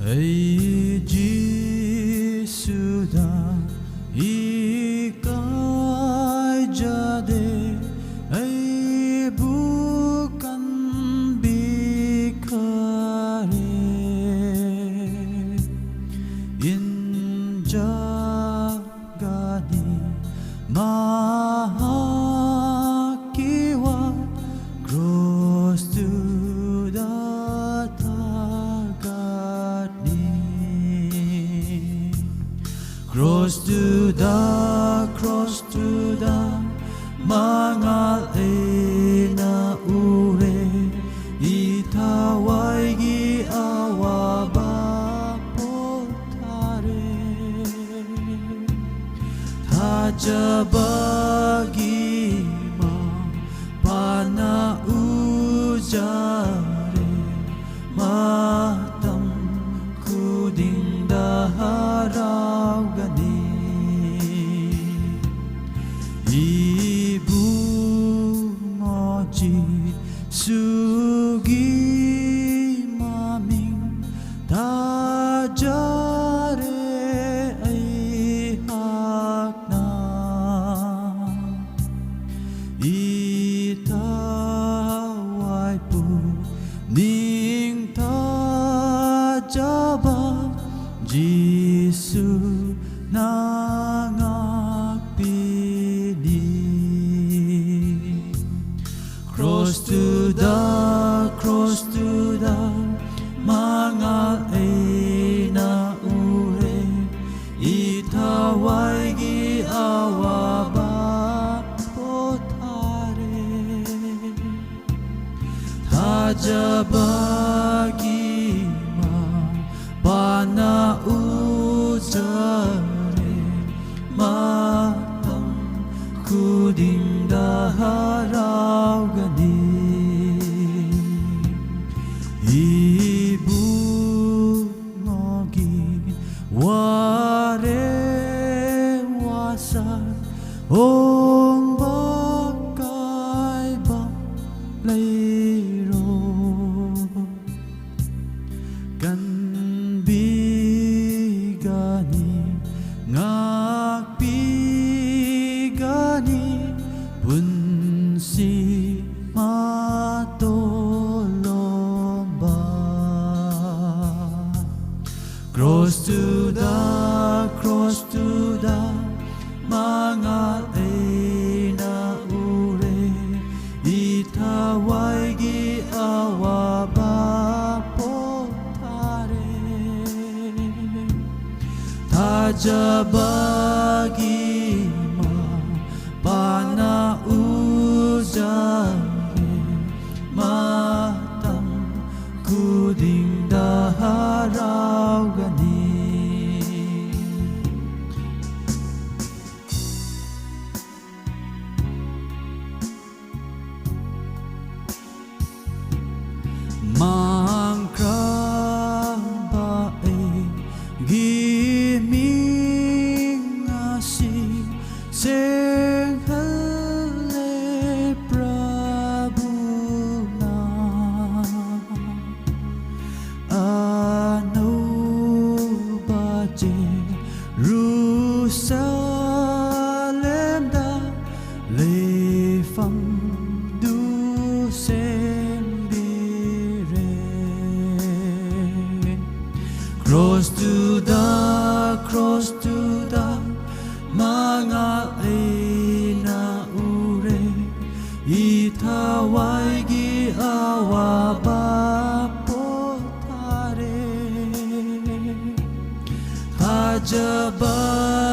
Ấy Giêsu đã ý cái ra để ấy bukan bikare injagani mahakiwa cross to the cross to the mangal na ure itawai gi awaba potare thajabagi ma pana ujare matam kuding daharau gani Ibu ngoji sugi maming tajare ai hakna itawai pu ning tajaba Giêsu cross to the mangal na ure itawai gi awaba potare thajabagi ma pana ujare matam kuding daharau gani Ibu ngogi ware wasan ong bakai ba leiro kan bigani ngak bigani punsi matolomba cross to the mangal na ure itawai gi awaba potare thajabagi ma pana ujare matam kuding daharau gani mangkrang bae giming asi sing hale Prabhu na ano baje Jerusalem da lefam du sembire cross to the mangal na ure itawai gi awaba potare thajabagi